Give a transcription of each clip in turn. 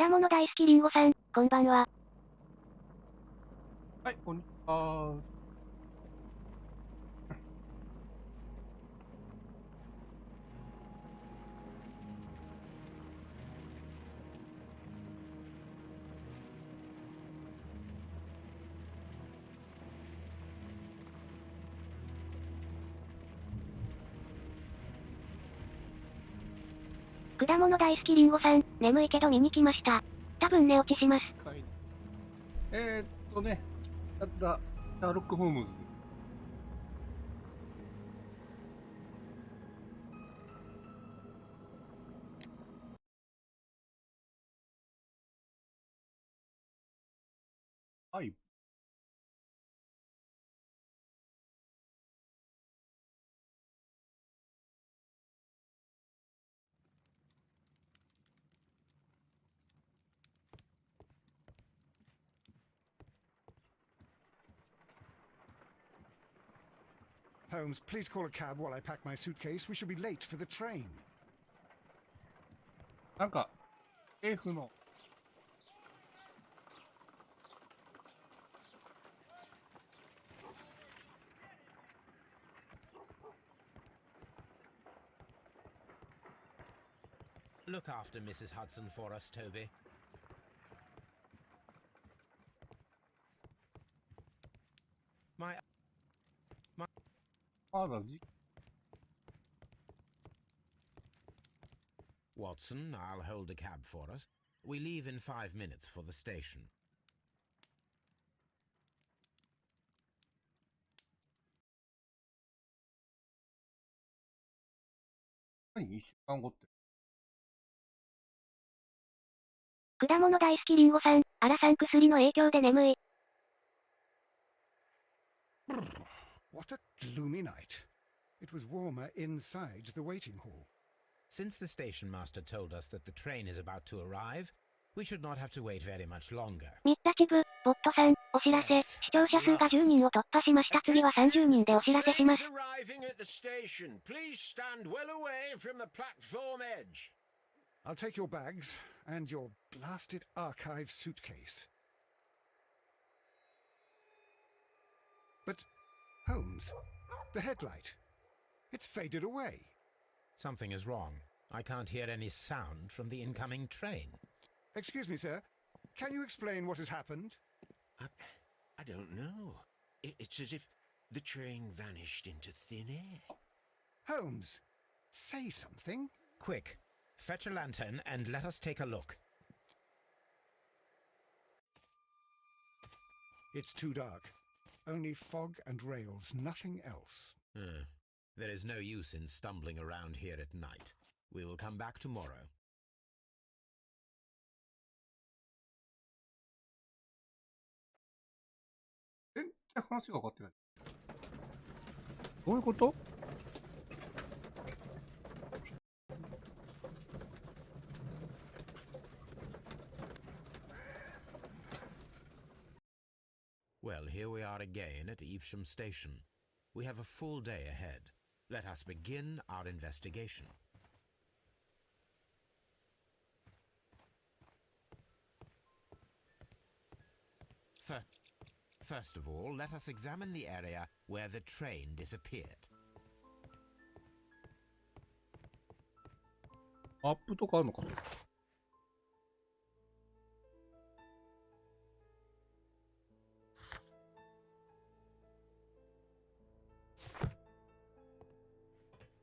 果物大好きりんごさん、こんばんは。はい、こんにちは。果物大好きりんごさん、眠いけど見に来ました。多分寝落ちします。ね、シャーロックホームズです。はい。Holmes, please call a cab while I pack my suitcase. We should be late for the train. なんか、F の。Look after Mrs. Hudson for us, Toby. Watson, I'll hold a cab for us. We leave in 5 minutes for the station. 何1週間後って。果物大好きりんごさん、アラさん薬の影響で眠い。What a gloomy night. It was warmer inside the waiting hall. Since the station master told us that the train is about to arrive, we should not have to wait very much longer. ミラティブ、ボットさん、お知らせ、視聴者数が10人を突破しました。次は30人でお知らせします。Arriving at the station. Please stand well away from the platform edge. I'll take your bags and your blasted archive suitcase. But, Holmes, the headlight, it's faded away. Something is wrong. I can't hear any sound from the incoming train. Excuse me, sir. Can you explain what has happened? I don't know. It's as if the train vanished into thin air. Holmes, say something. Quick, fetch a lantern and let us take a look. It's too dark. Only fog and rails, nothing else. There is no use in stumbling around here at night. We will come back tomorrow. 全然話が分かってない。どういうこと？ Well, here we are again at Evesham Station. We have a full day ahead. Let us begin our investigation. First of all, let us examine the area where the train disappeared. マップとかあるのかな？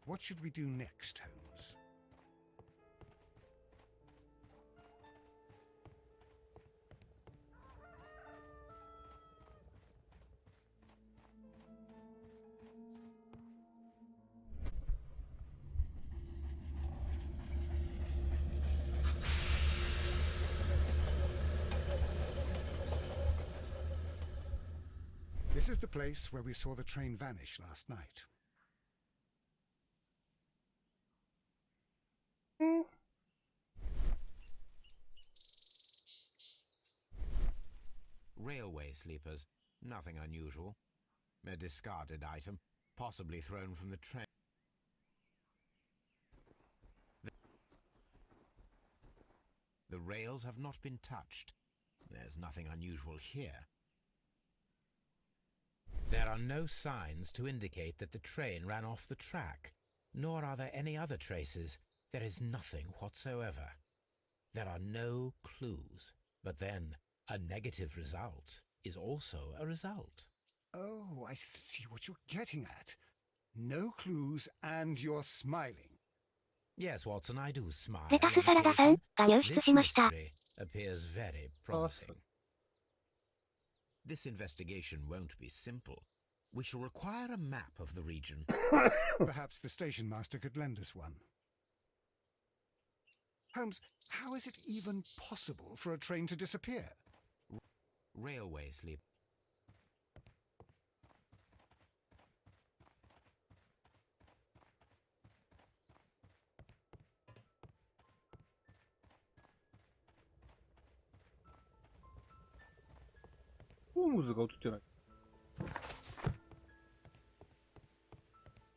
What should we do next, Holmes? This is the place where we saw the train vanish last night. Railway sleepers. Nothing unusual. A discarded item, possibly thrown from the train. The rails have not been touched. There's nothing unusual here. There are no signs to indicate that the train ran off the track, nor are there any other traces. There is nothing whatsoever. There are no clues. But then, a negative result is also a result. Oh, I see what you're getting at. No clues and you're smiling. Yes, Watson, I do smile. レタスサラダさんが入室 This しました。 mystery appears very promising. This investigation won't be simple. We shall require a map of the region. Perhaps the station master could lend us one. Holmes, how is it even possible for a train to disappear? Railway sleep. Holmes が映ってない。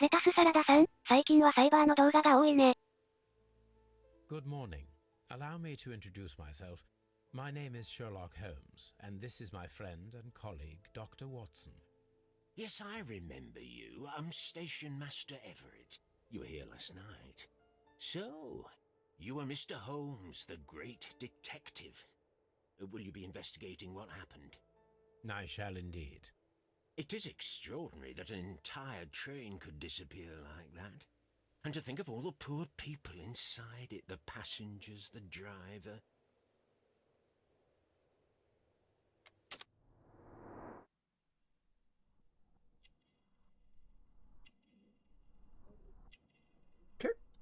レタスサラダさん、最近はサイバーの動画が多いね。Good morning. Allow me to introduce myself. My name is Sherlock Holmes, and this is my friend and colleague, Dr. Watson. Yes, I remember you. I'm Station Master Everett. You were here last night. So, you are Mr. Holmes, the great detective. Will you be investigating what happened? I shall indeed. It is extraordinary that an entire train could disappear like that. And to think of all the poor people inside it, the passengers, the driver.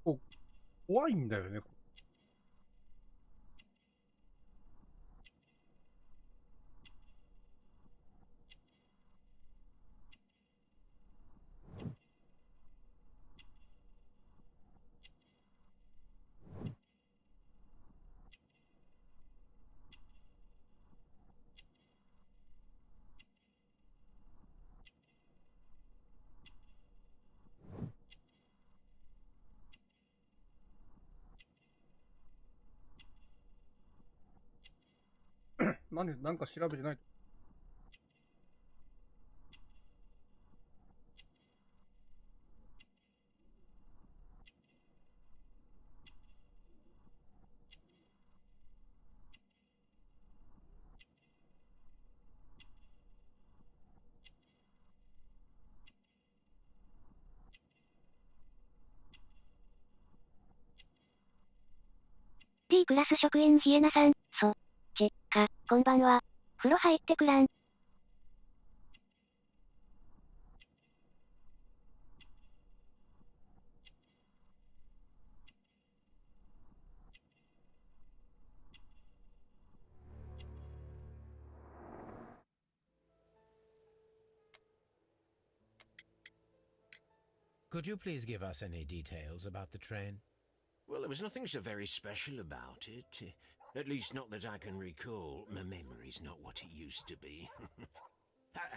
Oh, 怖いんだよね。なんか調べてない。D クラス職員ヒエナさん、こんばんは。風呂入ってくらん。Could you please give us any details about the train? Well, there was nothing so very special about it. At least not that I can recall. My memory's not what it used to be.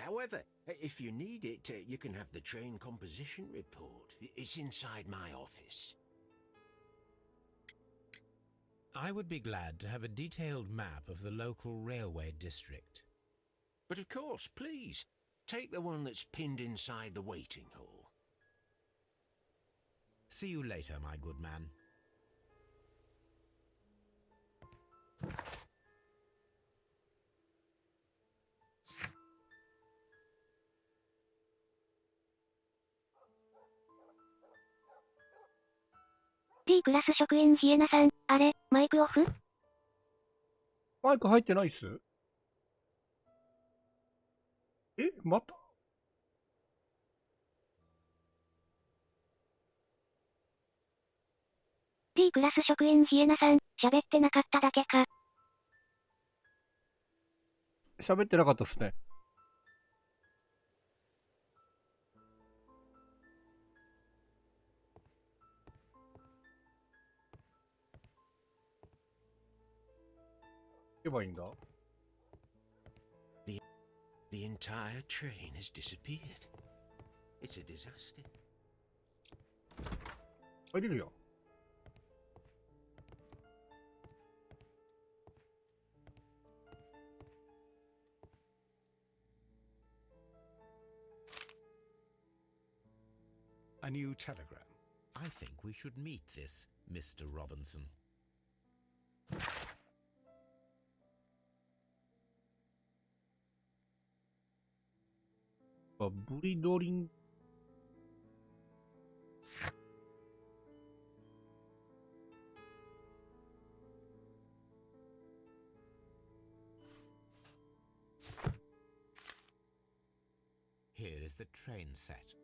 However, if you need it, you can have the train composition report. It's inside my office. I would be glad to have a detailed map of the local railway district. But of course, please, take the one that's pinned inside the waiting hall. See you later, my good man. D クラス職員ヒエナさん、あれ、マイクオフ？マイク入ってないっす。また？D クラス職員ヒエナさん、喋ってなかっただけか。喋ってなかったっすね。言えばいいんだ。The entire train has disappeared. It's a disaster. 入れるよ。a new telegram. I think we should meet this Mr. Robinson. ブリドリン。Here is the train set.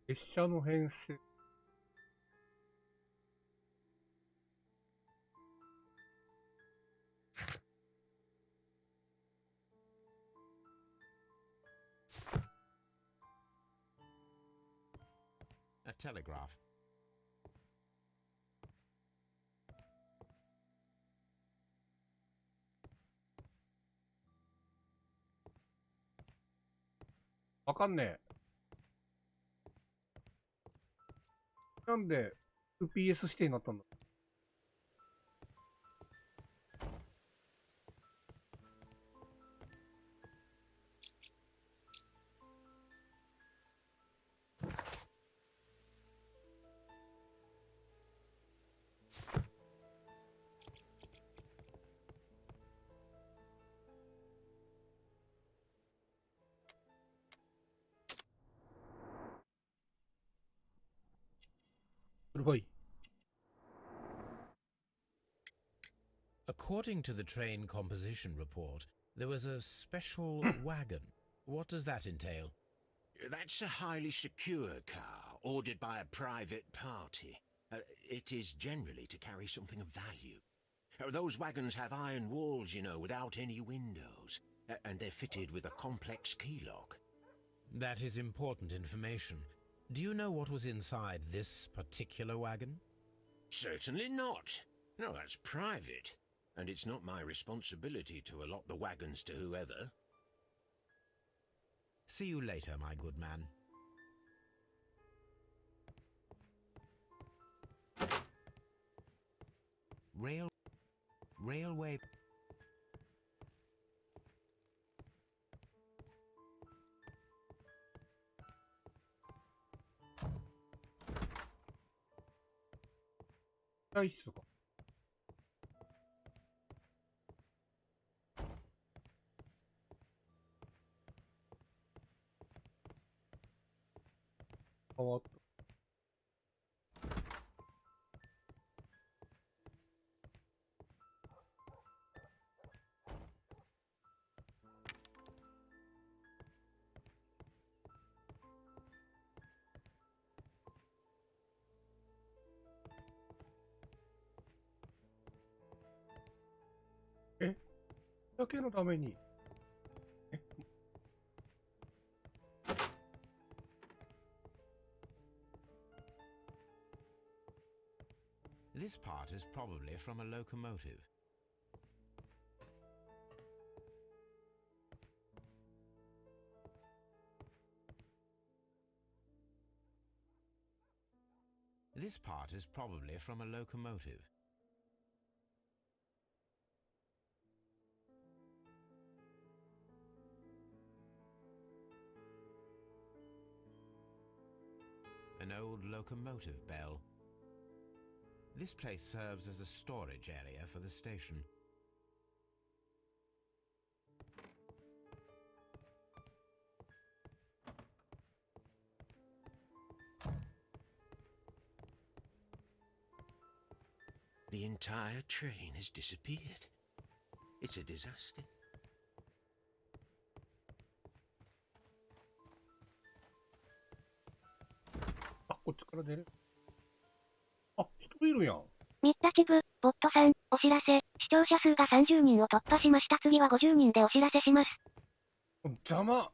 列車の編成。A telegraph. わかんねえ。なんで FPS 指定になったんだ。はい。According to the train composition report, there was a special wagon. What does that entail? That's a highly secure car, ordered by a private party. It is generally to carry something of value. Those wagons have iron walls, you know, without any windows, and they're fitted with a complex key lock. That is important information. Do you know what was inside this particular wagon? Certainly not. No, that's private. And it's not my responsibility to allot the wagons to whoever. See you later, my good man. Railway. 体質か。変わった。だけのために。This part is probably from a locomotive. This part is probably from a locomotive. An old locomotive bell. This place serves as a storage area for the station. The entire train has disappeared. It's a disaster. こっちから出る。あ、人いるやん。ミッタチブ、ボットさん、お知らせ。視聴者数が30人を突破しました。次は50人でお知らせします。邪魔。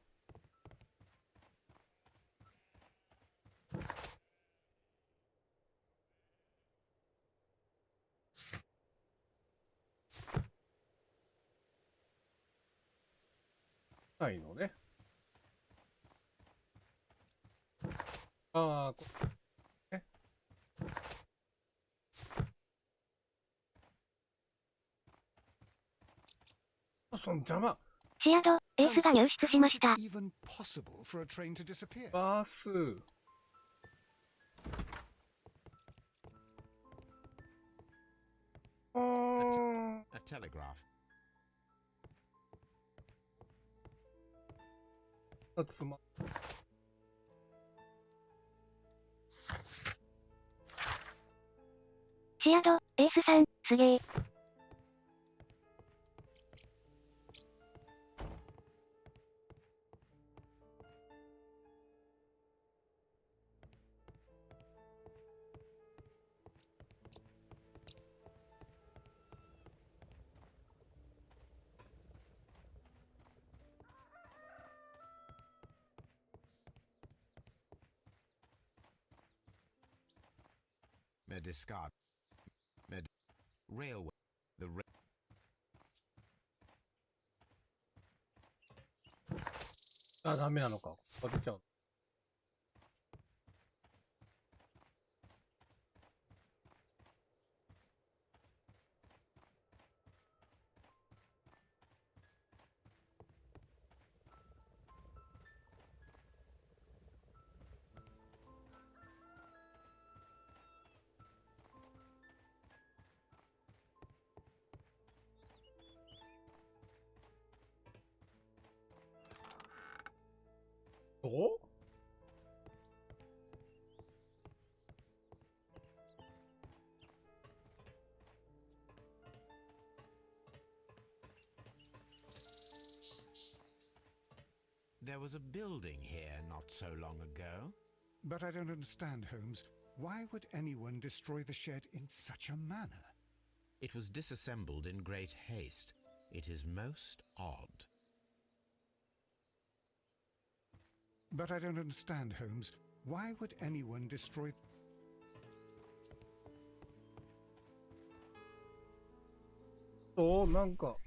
ないのね。ああ、ね。その邪魔。シアド、エースが入室しました。How is it even possible for a train to disappear? バース。A telegraph. つま。シアド、エースさん、すげー。Discard. Railway. The ra- あ、ダメなのか。当てちゃう。どう？ There was a building here not so long ago. But I don't understand, Holmes. Why would anyone destroy the shed in such a manner? It was disassembled in great haste. It is most odd. But I don't understand, Holmes. Why would anyone destroy... なんか。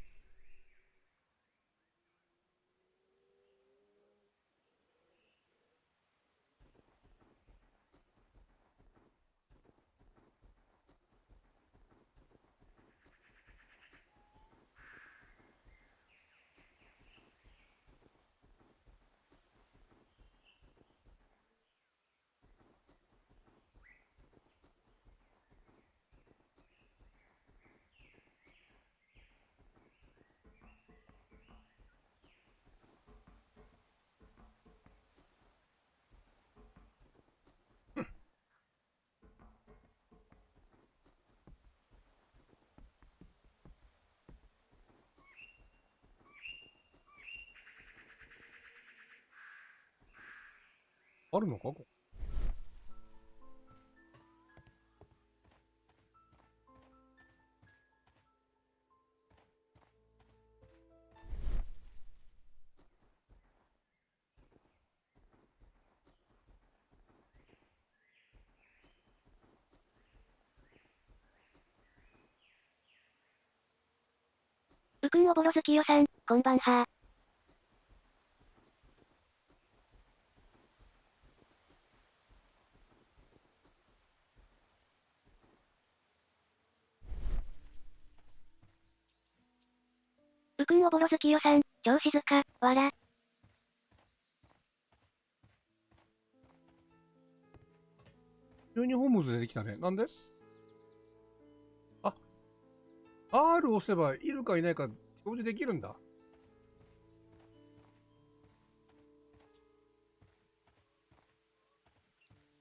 あるのかここ。うくんおぼろ月夜さん、こんばんは。うくんおぼろ月夜さん、超静か、わら。急にホームズ出てきたね。なんで？あ、R 押せばいるかいないか表示できるんだ。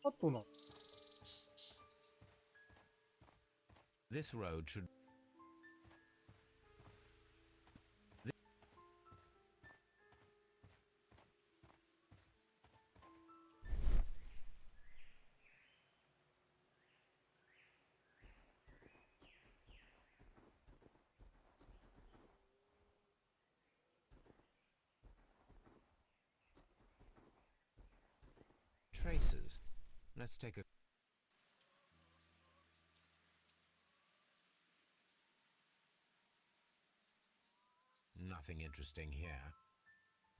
あとな。This road should... Traces. Let's take a... Nothing interesting here.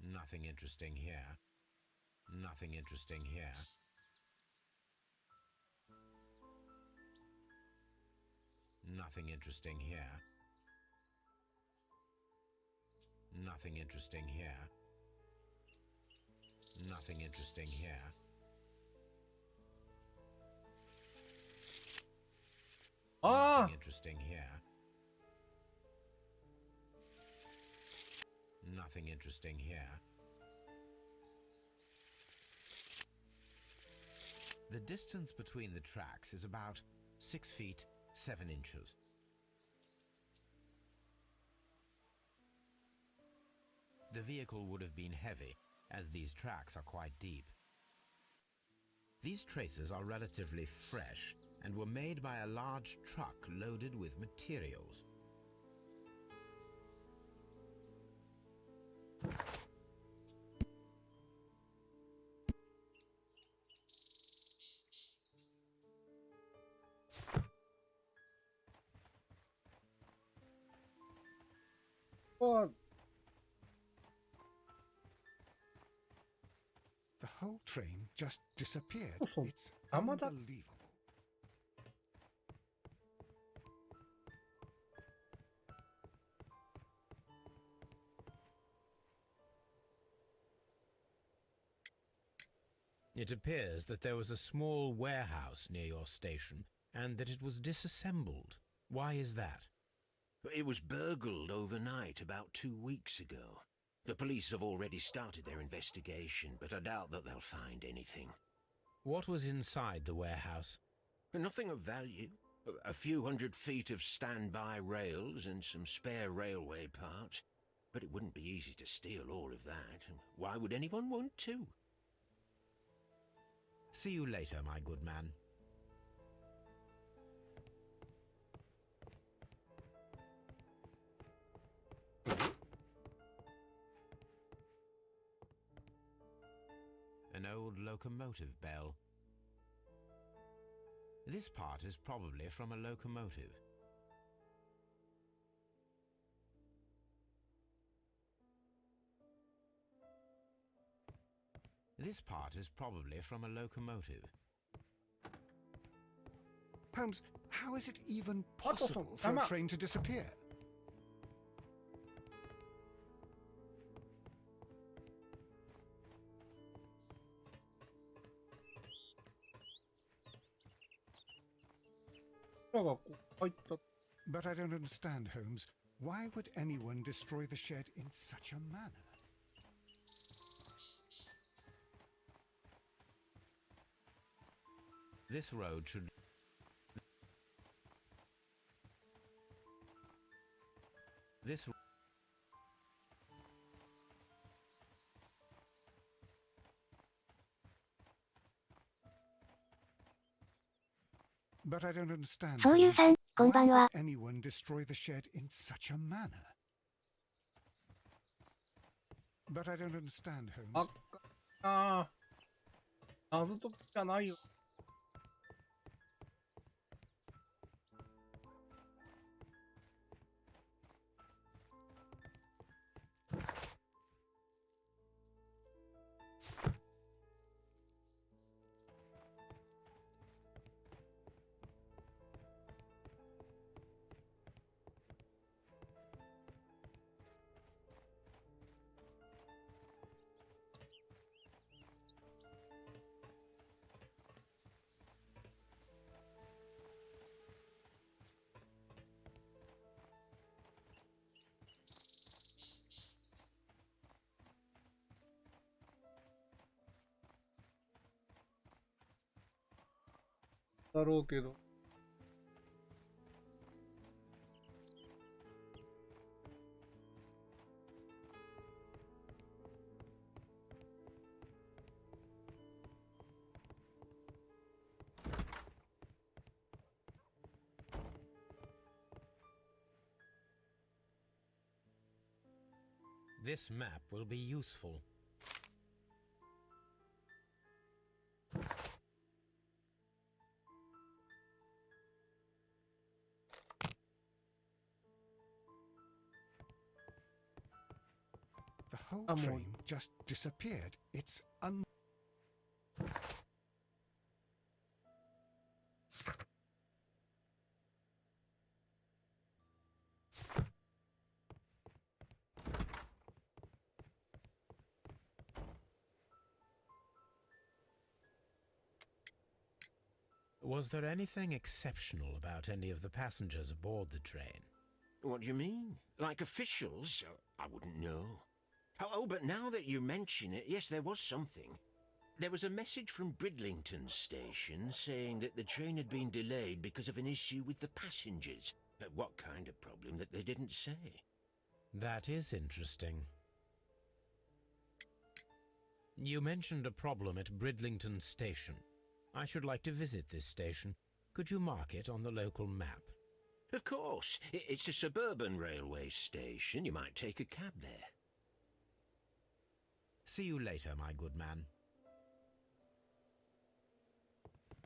Nothing interesting here. Nothing interesting here. Nothing interesting here. Nothing interesting here. Nothing interesting here. Ah! Nothing interesting here. Nothing interesting here. The distance between the tracks is about 6 feet 7 inches. The vehicle would have been heavy, as these tracks are quite deep. These traces are relatively fresh and were made by a large truck loaded with materials. What? The whole train just disappeared. Also, It's Amada- unbelievable. It appears that there was a small warehouse near your station and that it was disassembled. Why is that? It was burgled overnight about 2 weeks ago. The police have already started their investigation, but I doubt that they'll find anything. What was inside the warehouse? Nothing of value. A few hundred feet of standby rails and some spare railway parts. But it wouldn't be easy to steal all of that. Why would anyone want to? See you later, my good man. An old locomotive bell. This part is probably from a locomotive. This part is probably from a locomotive. Holmes, how is it even What the possible fuck? for Come a on. train to disappear? But I don't understand, Holmes. Why would anyone destroy the shed in such a manner? This road should... This... But I don't understand. そういう Holmes. さん、こんばん Why は。 would anyone destroy the shed in such a manner? But I don't understand, Holmes. ああ。謎解きじゃないよ。だろうけど。This map will be useful. The whole Come on. train just disappeared. It's Was there anything exceptional about any of the passengers aboard the train? What do you mean? Like officials? I wouldn't know. Oh, but now that you mention it, yes, there was something. There was a message from Bridlington Station saying that the train had been delayed because of an issue with the passengers. But what kind of problem that they didn't say? That is interesting. You mentioned a problem at Bridlington Station. I should like to visit this station. Could you mark it on the local map? Of course. It's a suburban railway station. You might take a cab there. See you later, my good man.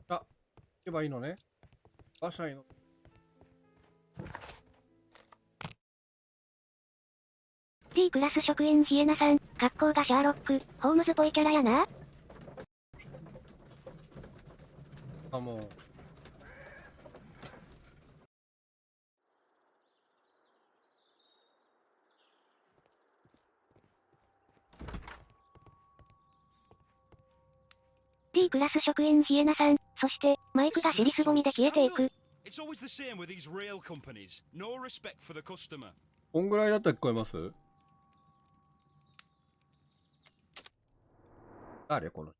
あ、行けばいいのね。馬車に乗って。D クラス職員ヒエナさん、格好がシャーロック、ホームズっぽいキャラやな。あ、もう。D クラス職員ヒエナさん、そしてマイクが尻すぼみで消えていく。It's always the same with these rail companies. No respect for the customer. こんぐらいだったら聞こえます？誰この？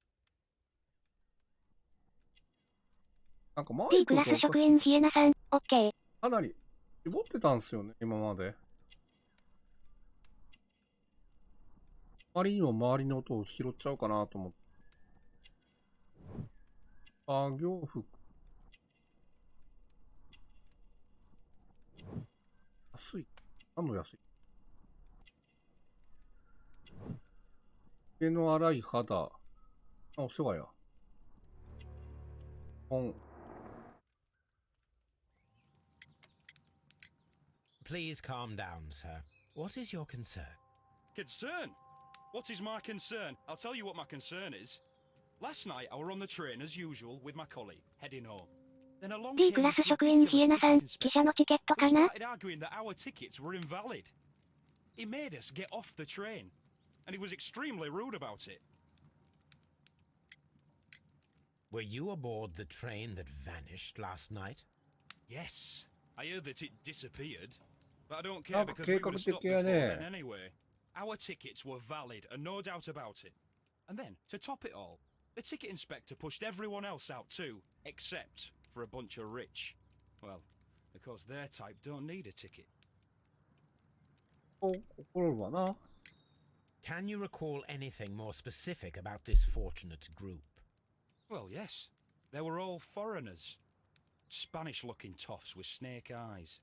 なんかマイク D クラス職員ヒエナさん、OK。かなり絞ってたんすよね、今まで。あまりにも周りの音を拾っちゃうかなと思って。作業服。安い。何の安い？毛の荒い肌。あ、お世話や。本。Please calm down, sir. What is your concern? Concern? What is my concern? I'll tell you what my concern is. Last night I were on the train as usual with my colleague, heading home. Then along D ク came ラ this ス職員ヒエ ridiculous ナさん、 ticket 記者の inspector チケット who かな？ started arguing that our tickets were invalid. He made us get off the train, and he was extremely rude about it. Were you aboard the train that vanished last night? Yes, I heard that it disappeared, but I don't care なんか because 計 we 画 would have stopped 的や before then ね。 anyway. Our tickets were valid, and no doubt about it. And then, to top it all, the ticket inspector pushed everyone else out too, except for a bunch of rich. Well, because their type don't need a ticket. 怒るわな。Can you recall anything more specific about this fortunate group? Well, yes. They were all foreigners. Spanish-looking toffs with snake eyes.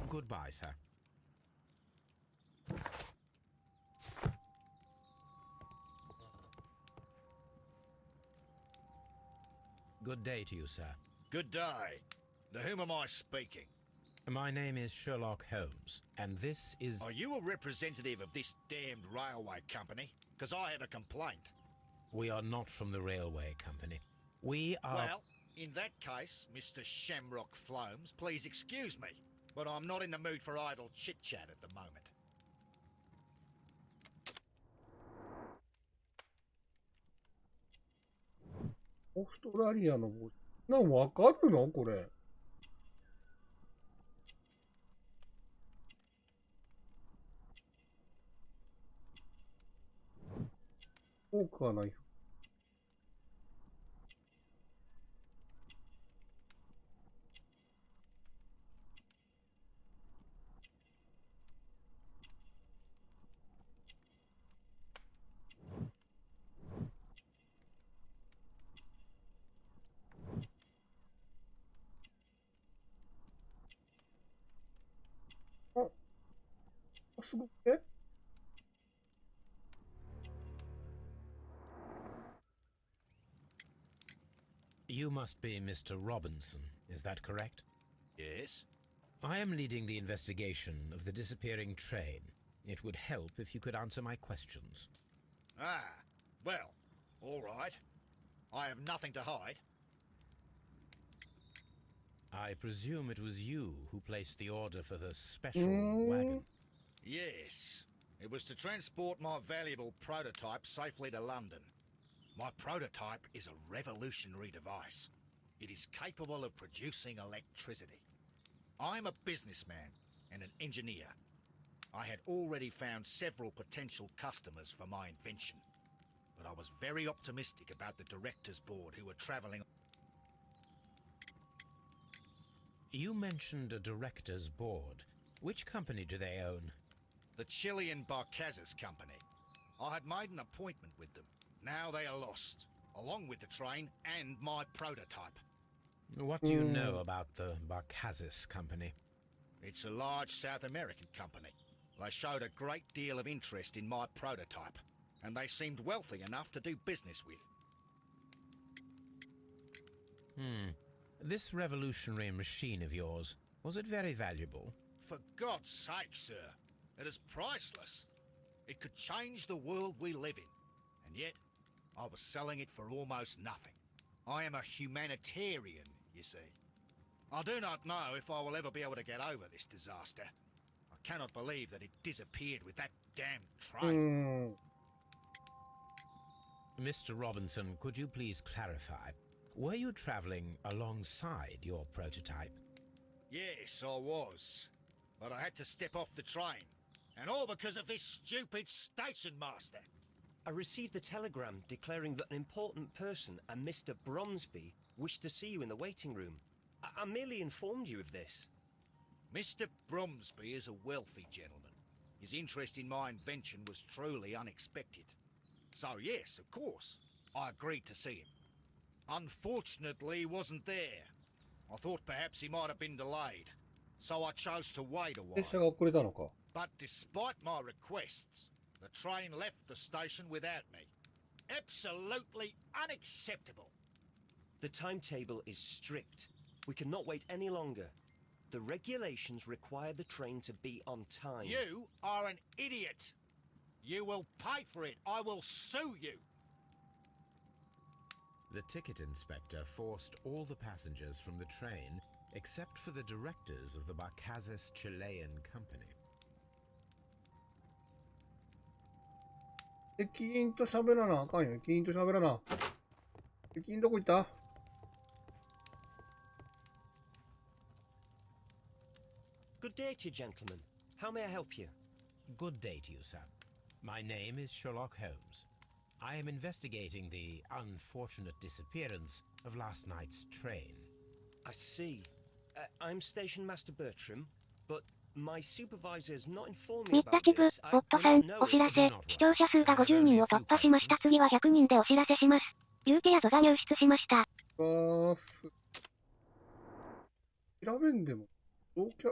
Goodbye, sir. Good day to you, sir. Good day. To whom am I speaking? My name is Sherlock Holmes, and this is... Are you a representative of this damned railway company? Because I have a complaint. We are not from the railway company. We are... Well, in that case, Mr. Shamrock Flomes, please excuse me, but I'm not in the mood for idle chit-chat at the moment. オーストラリアの帽子。なんわかるのこれ。フォークはナイフ。あ、すごくね。You must be Mr. Robinson, is that correct? Yes? I am leading the investigation of the disappearing train. It would help if you could answer my questions. Ah, well, all right. I have nothing to hide. I presume it was you who placed the order for the special wagon. Yes. It was to transport my valuable prototype safely to London. My prototype is a revolutionary device. It is capable of producing electricity. I'm a businessman and an engineer. I had already found several potential customers for my invention, but I was very optimistic about the directors' board who were traveling. You mentioned a director's board. Which company do they own? The Chilean Barcazes Company. I had made an appointment with them. Now they are lost, along with the train and my prototype. What do you know about the Barcazes Company? It's a large South American company. They showed a great deal of interest in my prototype, and they seemed wealthy enough to do business with. This revolutionary machine of yours, was it very valuable? For God's sake, sir, it is priceless. It could change the world we live in, and yet I was selling it for almost nothing. I am a humanitarian, you see. I do not know if I will ever be able to get over this disaster. I cannot believe that it disappeared with that damn train. Mr. Robinson, could you please clarify? Were you traveling alongside your prototype? Yes, I was. But I had to step off the train. And all because of this stupid station master. I received a telegram declaring that an important person, a Mr. Bromsby, wished to see you in the waiting room. I merely informed you of this. Mr. Bromsby is a wealthy gentleman. His interest in my invention was truly unexpected. So yes, of course, I agreed to see him. Unfortunately, he wasn't there. I thought perhaps he might have been delayed. So I chose to wait a 列車が while. 遅れたのか。 But despite my requests, the train left the station without me. Absolutely unacceptable. The timetable is strict. We cannot wait any longer. The regulations require the train to be on time. You are an idiot. You will pay for it. I will sue you. The ticket inspector forced all the passengers from the train except for the directors of the Barcazes Chilean Company. 駅員と喋らなあかんよ。駅員と喋らな。駅員どこ行った？ Good day to you, gentlemen. How may I help you? Good day to you, sir. My name is Sherlock Holmes. I am investigating the unfortunate disappearance of last night's train. I see. I'm Station Master Bertram, but my supervisor has not informed me ミッタ about チブ、 this. ポットさん、お知らせ、視聴者数が50人を突破しました。次は100人でお知らせします。リューテやゾが入室しました。調べんでも、どうきゃ。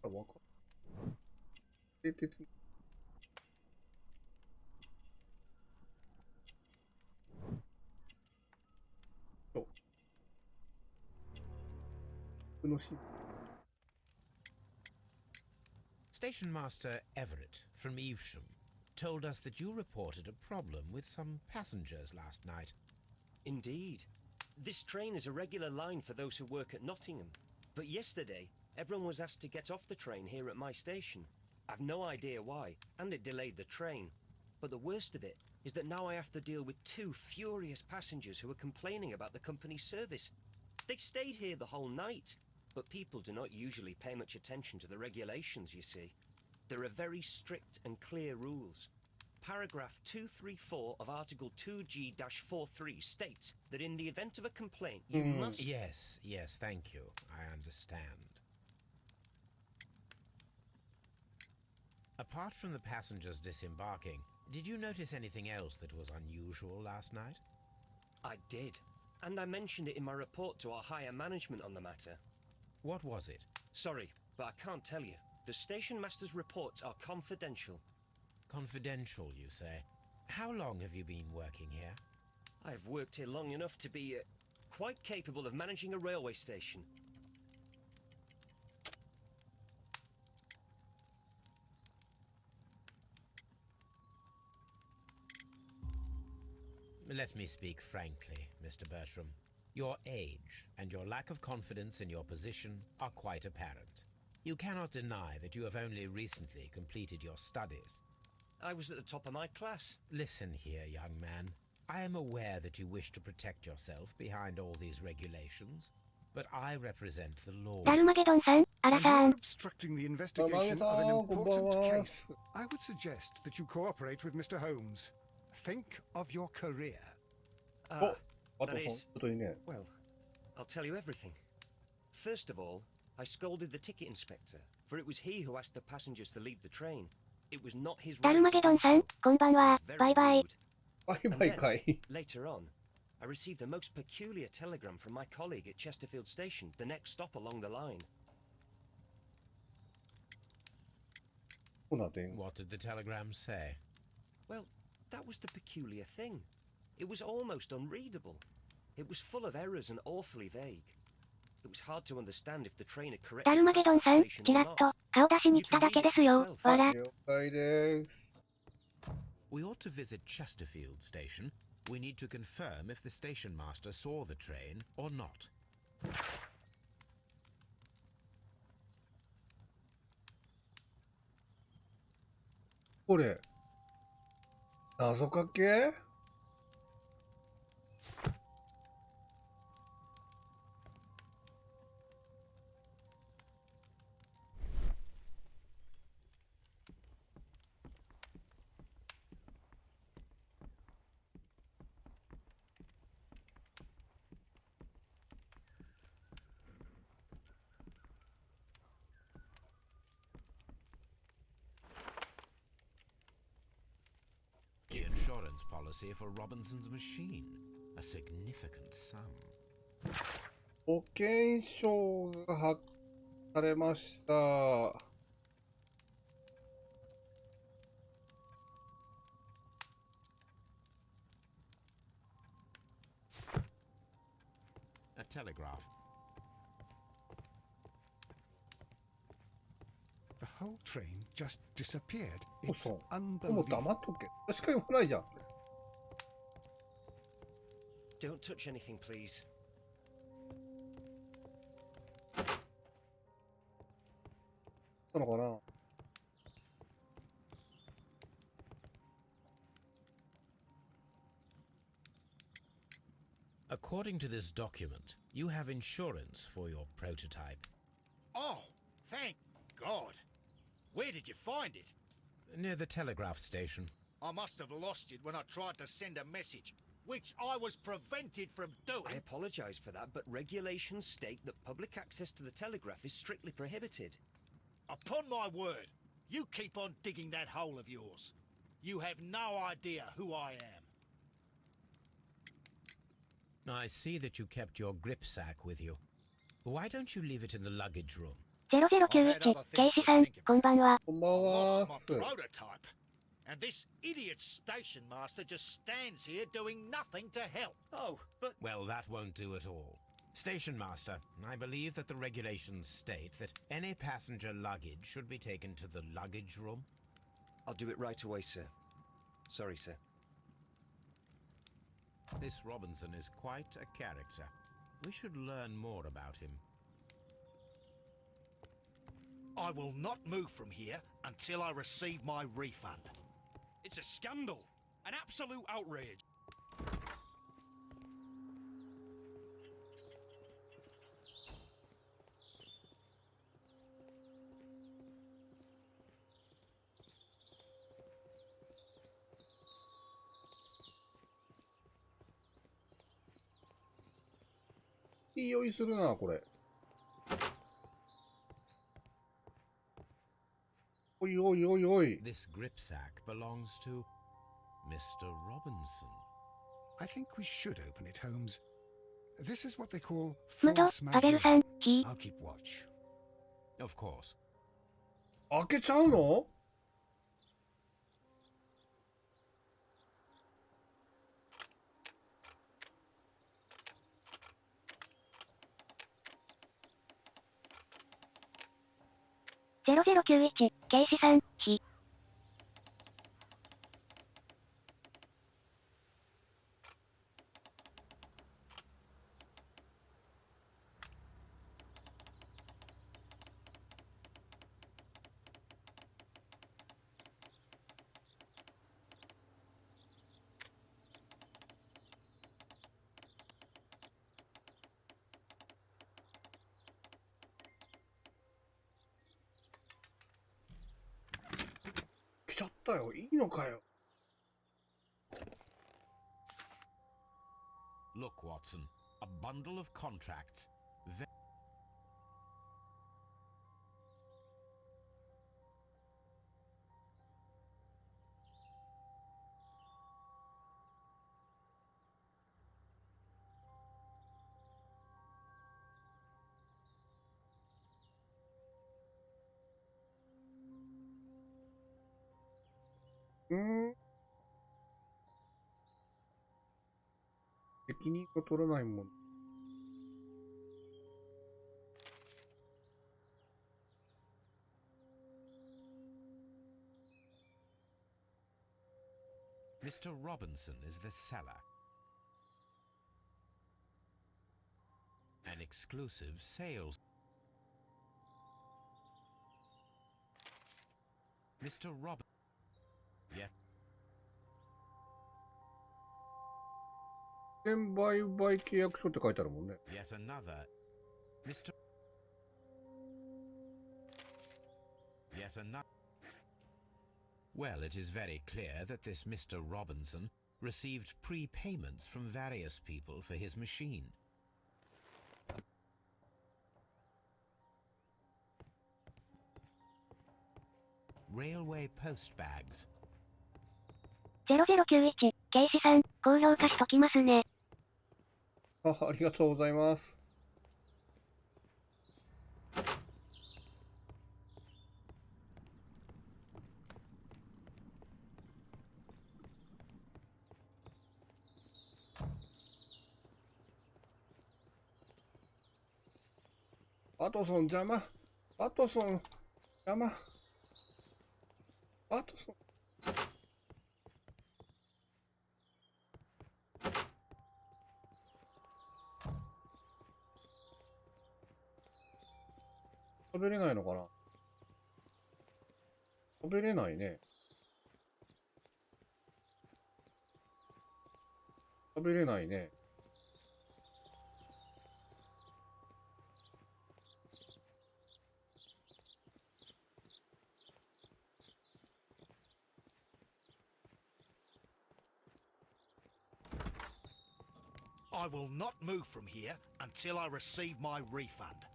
あ、わかん。で、鉄。のシーン。 Station Master Everett from Evesham told us that you reported a problem with some passengers last night. Indeed. This train is a regular line for those who work at Nottingham. But yesterday, everyone was asked to get off the train here at my station. I've no idea why, and it delayed the train. But the worst of it is that now I have to deal with two furious passengers who are complaining about the company's service. They stayed here the whole night, but people do not usually pay much attention to the regulations, you see. There are very strict and clear rules. Paragraph 234 of Article 2G-43 states that in the event of a complaint, you must... Yes, thank you. I understand. Apart from the passengers disembarking, did you notice anything else that was unusual last night? I did, and I mentioned it in my report to our higher management on the matter. What was it? Sorry, but I can't tell you. The station master's reports are confidential. Confidential, you say? How long have you been working here? I have worked here long enough to be quite capable of managing a railway station. Let me speak frankly, Mr. Bertram. Your age and your lack of confidence in your position are quite apparent. You cannot deny that you have only recently completed your studies. I was at the top of my class. Listen here, young man. I am aware that you wish to protect yourself behind all these regulations, but I represent the law. ダルマゲドンさん、アラ And さ you're ん。 obstructing the investigation of an important case. I would suggest that you cooperate with Mr. Holmes. Think of your career. Ah, あと that ちょ is, っといいね。 well, I'll tell you everything. First of all, I scolded the ticket inspector, for it was he who asked the passengers to leave the train. It was not his ダ right ルマ to ゲド do ンさん so. こんばん It は was。very バイバイ。 rude. バイ And バイ then, かい。 later on, I received a most peculiar telegram from my colleague at Chesterfield Station, the next stop along the line. そうなんで。 What did the telegram say? Well, that was the peculiar thing. It was almost unreadable. It was full of errors and awfully vague. It was hard to understand if the train had ダ correctly ルマゲ crossed ドン the さん、 station ち or らっと not. 顔出しに来ただけですよ。わら。了解です。 We ought to visit Chesterfield Station. We need to confirm if the station master saw the train or not. これ、謎かけ？The insurance policy for Robinson's machine. A significant sum. 保険証が発されました。A telegraph. The whole train just disappeared. そう It's そう。もう unbelievable. 黙っとけ。確かに来ないじゃん。 Don't touch anything, please. なのかな。 According to this document, you have insurance for your prototype. Oh, thank God. Where did you find it? Near the telegraph station. I must have lost it when I tried to send a message, which I was prevented from doing. I apologize for that, but regulations state that public access to the telegraph is strictly prohibited. Upon my word, you keep on digging that hole of yours. You have no idea who I am. I see that you kept your grip sack with you. Why don't you leave it in the luggage room? 0091、警視さん、こんばんは。こんばん I は lost ー my す。 prototype. And this idiot station master just stands here doing nothing to help. Oh, but Well, that won't do at all. Station master, I believe that the regulations state that any passenger luggage should be taken to the luggage room. I'll do it right away, sir. Sorry, sir. This Robinson is quite a character. We should learn more about him. I will not move from here until I receive my refund. It's a scandal. An absolute outrage.「いい酔いするな、これ。おいおいおいおい。 This grip sack belongs to Mr. Robinson. I think we should open it, Holmes. This is what they call ムド、 false パベルさん majeure.、キー。 I'll keep watch. Of course. 開けちゃうの？0091、警視さん、ひ。ったよ。いいのかよ。Look, Watson, a bundle of contracts. Mm. 責任が取らないもん。Mr. Robinson is the seller. An exclusive sales. Mr. Robinson. Yeah. 売買契約書って書いてあるもんね。Yet another. Mr. Yet another. Well, it is very clear that this Mr. Robinson received prepayments from various people for his machine. Railway post bags. 0091、警視さん、高評価しときますね。ありがとうございます。ワトソン邪魔。ワトソン邪魔。ワトソン。食べれないのかな。食べれないね。食べれないね。I will not move from here until I receive my refund.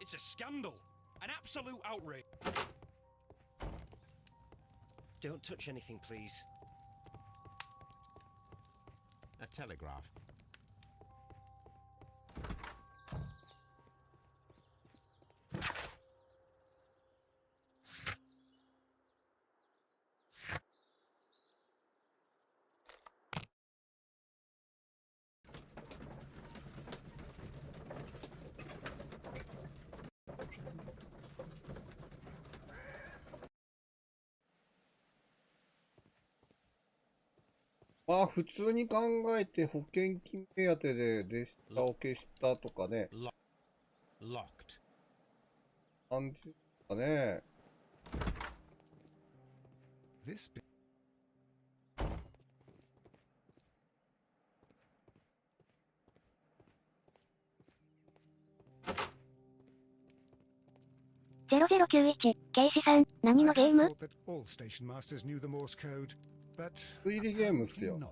It's a scandal. An absolute outrage. Don't touch anything, please. A telegraph.まあ普通に考えて保険金目当てでデータを消したとかね。Locked. 感じですかね。This bit. 0091、警視さん、何のゲーム？ I had thought that all station masters knew the Morse code, but 推理ゲームっすよ。 not.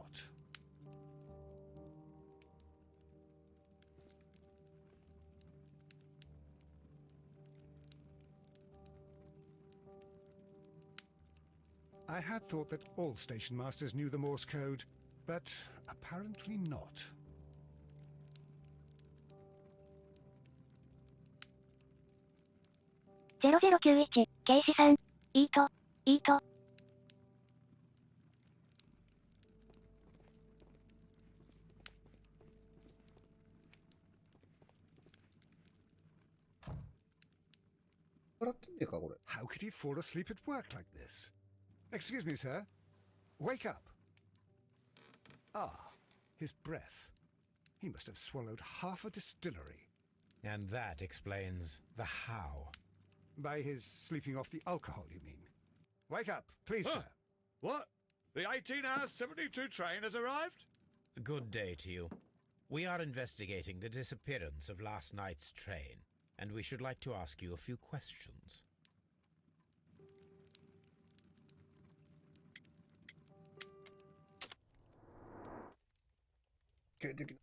I had thought that all station masters knew the Morse code, but apparently not. 0091、警視さん、いいと。笑ってんねえかこれ。 How could he fall asleep at work like this? Excuse me, sir. Wake up. Ah, his breath. He must have swallowed half a distillery. And that explains the how. By his sleeping off the alcohol, you mean? Wake up, please, Huh? sir. What? The 18-hour 72 train has arrived? Good day to you. We are investigating the disappearance of last night's train, and we should like to ask you a few questions. 定的な。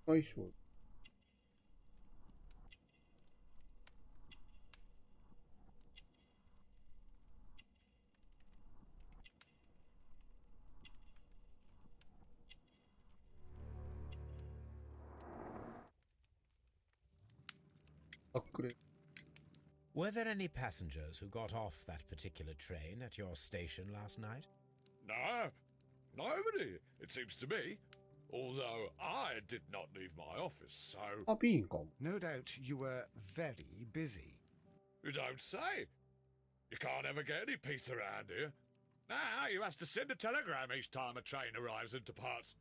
最初。あっくれ。 Were there any passengers who got off that particular train at your station last night? No, nobody, it seems to me. Although I did not leave my office, so... あ、ピンかも。 No doubt you were very busy. You don't say. You can't ever get any peace around here. Now you have to send a telegram each time a train arrives and departs.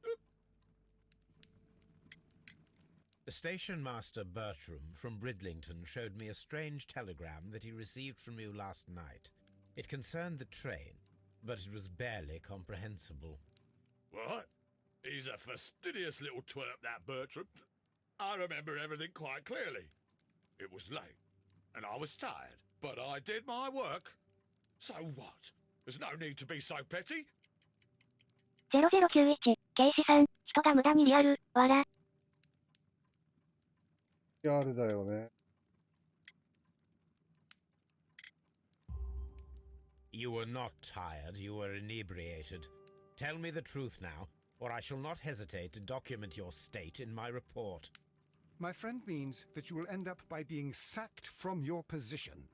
Station Master Bertram from Bridlington showed me a strange telegram that he received from you last night. It concerned the train, but it was barely comprehensible. What? He's a fastidious little twerp, that Bertram. I remember everything quite clearly. It was late, and I was tired, but I did my work. So what? There's no need to be so petty. 0091、警視さん、人が無駄にリアル、わら。リアルだよね。You were not tired, you were inebriated. Tell me the truth now, or I shall not hesitate to document your state in my report. My friend means that you will end up by being sacked from your position.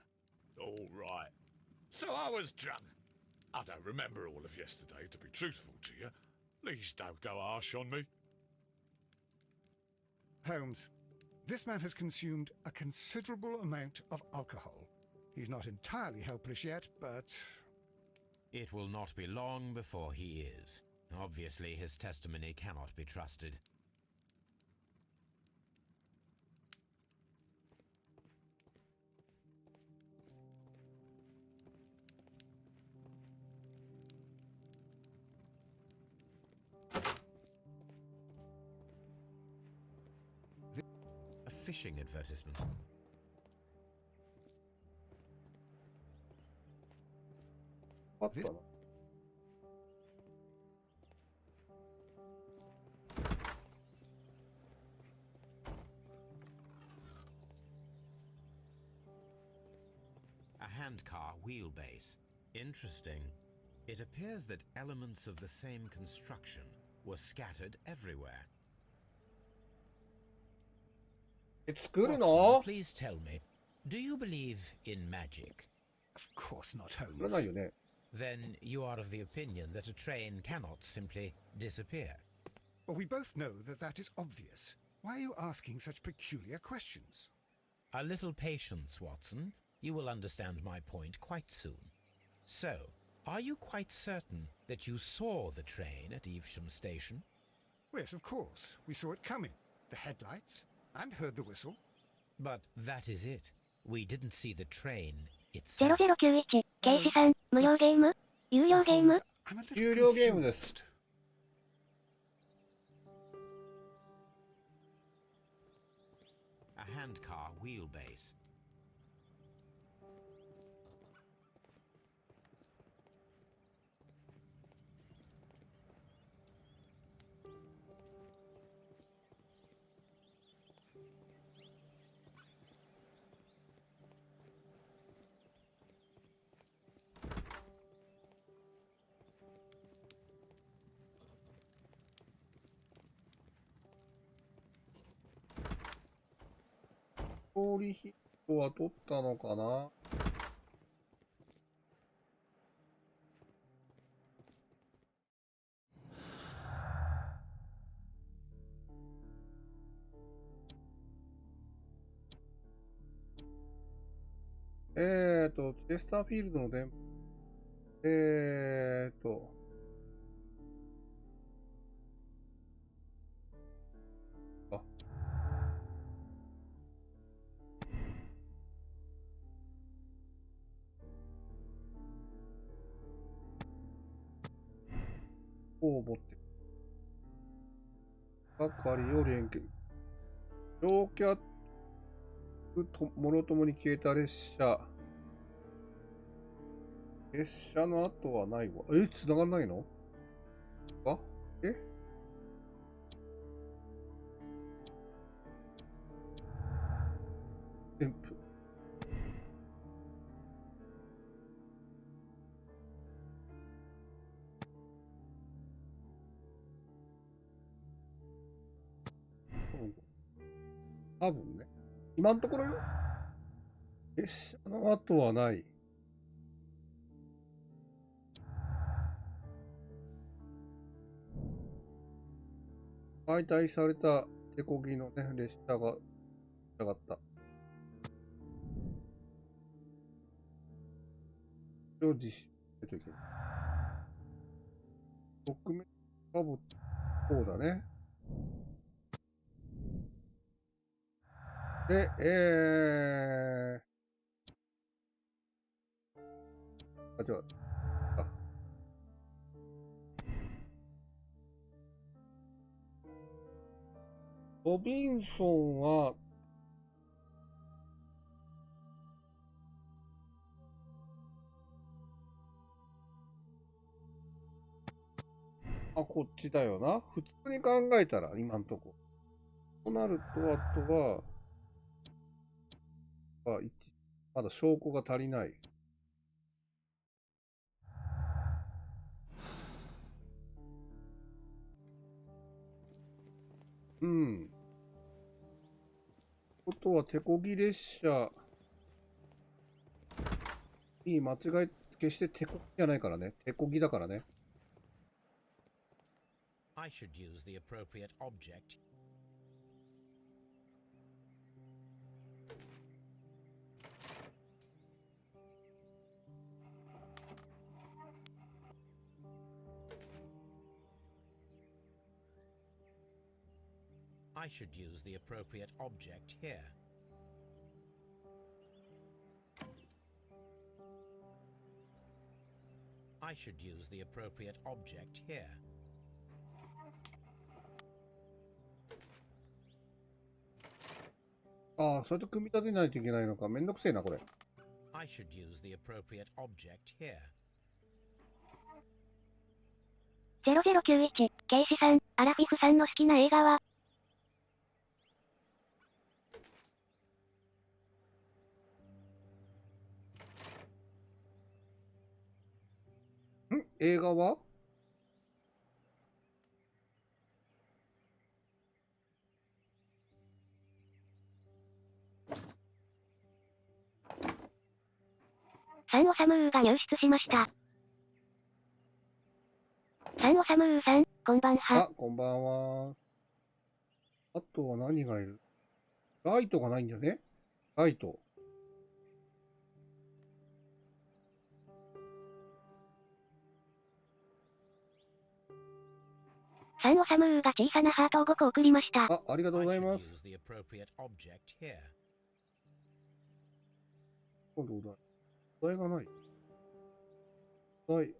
All right. So I was drunk. I don't remember all of yesterday, to be truthful to you. Please don't go harsh on me. Holmes, this man has consumed a considerable amount of alcohol. He's not entirely helpless yet, but... It will not be long before he is. Obviously, his testimony cannot be trusted. A fishing advertisement. What the? A handcar wheelbase. Interesting. It appears that elements of the same construction were scattered everywhere. 作る Watson, の？ please tell me, do you believe in magic? Of course not, 作らない Holmes. よね。 Then you are of the opinion that a train cannot simply disappear. Well, we both know that that is obvious. Why are you asking such peculiar questions? A little patience, Watson. You will understand my point quite soon. So, are you quite certain that you saw the train at Evesham Station? Yes, of course. We saw it coming. The headlights, and heard the whistle. But that is it. We didn't see the train itself. 0091、警視さん、無料ゲーム？有料ゲーム？ Holmes, I'm a little 有料ゲームで confused. す。A handcar wheelbase.ストーリーヒットは取ったのかな？チェスターフィールドの電波。を持って、係を連携。乗客ともろともに消えた列車。列車の後はないわ。繋がんないの？あ？添付。多分ね。今のところよ。列車の後はない。解体された手漕ぎのね、列車が上がった。を実施しないといけない。ドキュメントかぶそうだね。で、違う。ロビンソンは、こっちだよな。普通に考えたら、今んとこ。となると、あとは、まだ証拠が足りない。うん。ことは、手漕ぎ列車。間違い、決して手漕ぎじゃないからね。手漕ぎだからね。I should use the appropriate object. I should use the appropriate object here. I should use the appropriate object here.それと組み立てないといけないのか。めんどくせえな、これ。I should use the appropriate object here. 0091、ケイシさん、アラフィフさんの好きな映画は？映画はサンオサムーが入室しました。サンオサムーさん、こんばんは。こんばんは。あとは何がいる？ライトがないんだよね。ライト。サンオサムーが小さなハートを5個送りました。ありがとうございます。今度お題がない。091、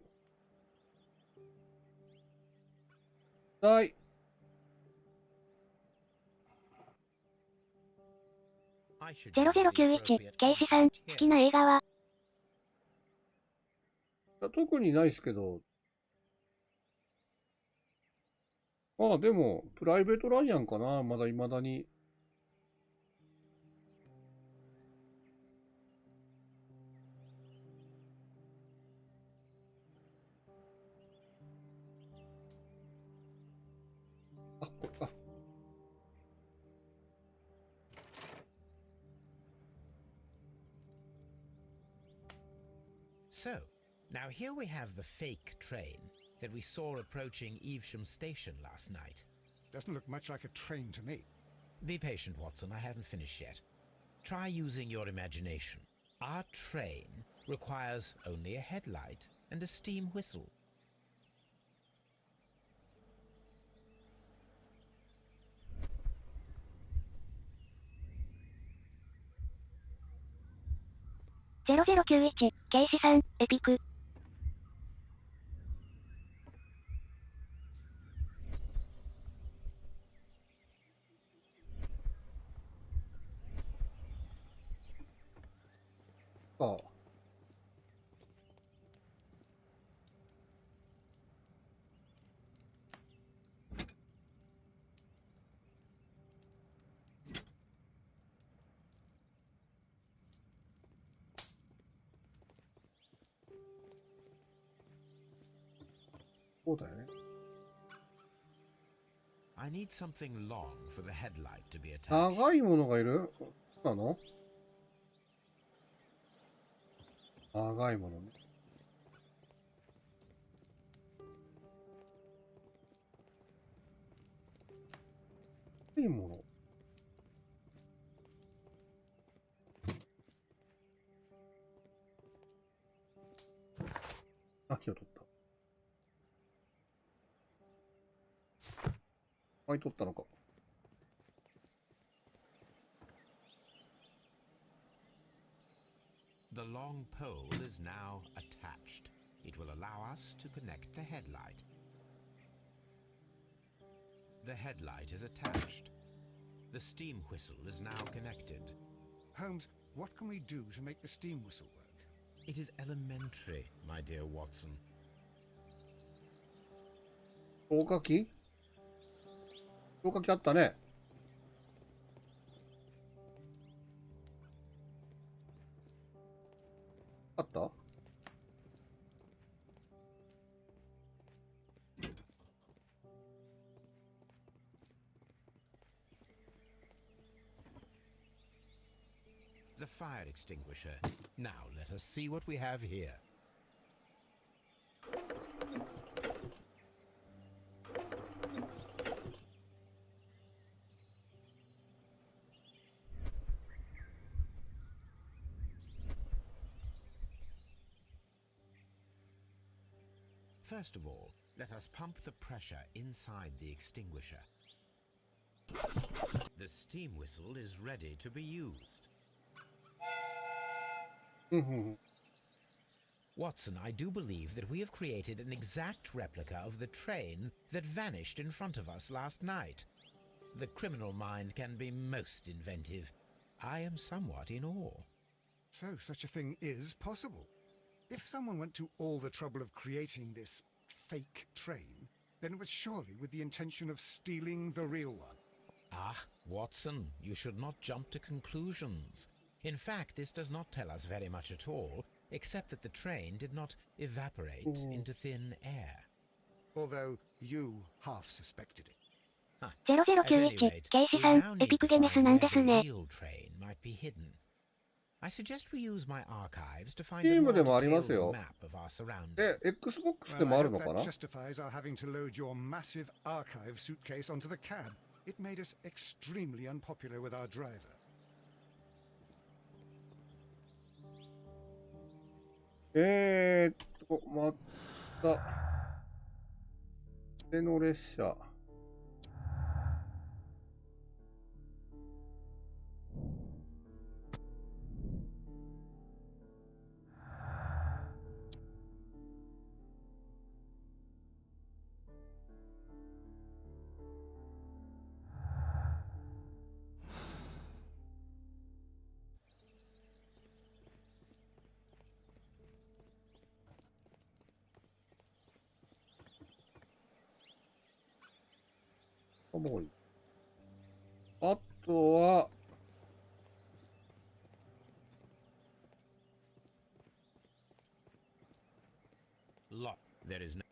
ケイシさん、好きな映画は？特にないですけど。でも、プライベートライアンかな。まだ未だに。これか。So, now here we have the fake train that we saw approaching Evesham Station last night. Doesn't look much like a train to me. Be patient, Watson, I haven't finished yet. Try using your imagination. Our train requires only a headlight and a steam whistle.0091、ケイシさん、エピク。か。そうだよね。I need something long for the headlight to be attached. 長いものがいる？そうなの？長いものね。長いもの。あ、火を取った。はい、取ったのか。The long pole is now attached. It will allow us to connect the headlight. The headlight is attached. The steam whistle is now connected. Holmes, what can we do to make the steam whistle work? It is elementary, my dear Watson. 消火器？消火器あったね。あった？ The fire extinguisher. Now let us see what we have here. First of all, let us pump the pressure inside the extinguisher. The steam whistle is ready to be used. Watson, I do believe that we have created an exact replica of the train that vanished in front of us last night. The criminal mind can be most inventive. I am somewhat in awe. So such a thing is possible. If someone went to all the trouble of creating this fake train, then it was surely with the intention of stealing the real one. Ah, Watson, you should not jump to conclusions. In fact, this does not tell us very much at all, except that the train did not evaporate into thin air. Although you half suspected it.0091、ケイシさん、エピクゲネスなんですね。I suggest we use my archives to find a Steam more でもあります detailed よ。 map of our surroundings. で、Xbox で Well, も I ある hope のか that な？ justifies our having to load your massive archive suitcase onto the cab. It made us extremely unpopular with our driver. また、手の列車。もういい。あとは、Look, there is no...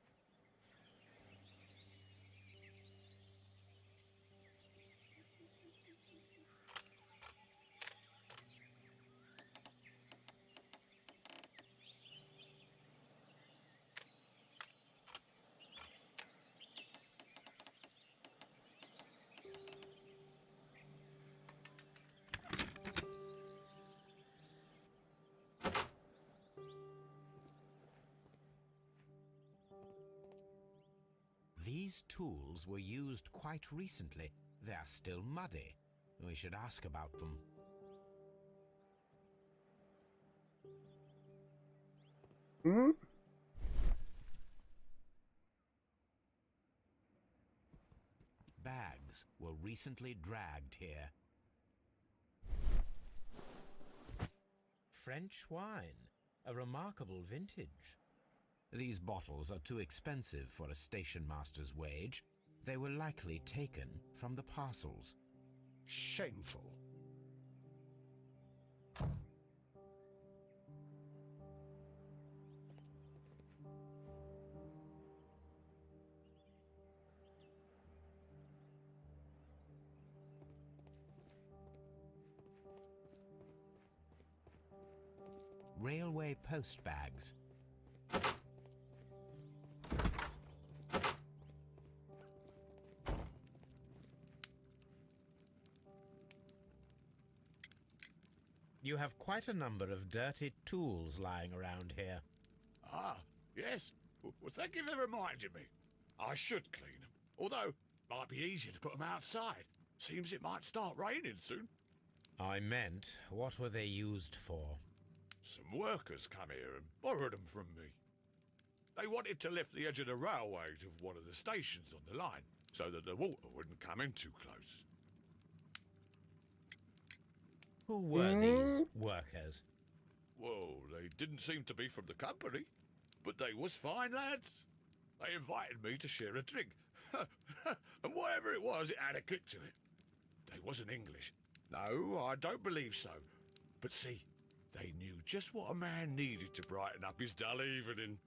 These tools were used quite recently. They are still muddy. We should ask about them. Bags were recently dragged here. French wine, a remarkable vintage. These bottles are too expensive for a station master's wage. They were likely taken from the parcels. Shameful. Railway post bags. You have quite a number of dirty tools lying around here. Ah, yes. Well, thank you for reminding me. I should clean them. Although, might be easier to put them outside. Seems it might start raining soon. I meant, what were they used for? Some workers come here and borrowed them from me. They wanted to lift the edge of the railway to one of the stations on the line, so that the water wouldn't come in too close. Who were these workers? Well, they didn't seem to be from the company, but they was fine lads. They invited me to share a drink. And whatever it was, it had a kick to it. They wasn't English. No, I don't believe so. But see, they knew just what a man needed to brighten up his dull evening.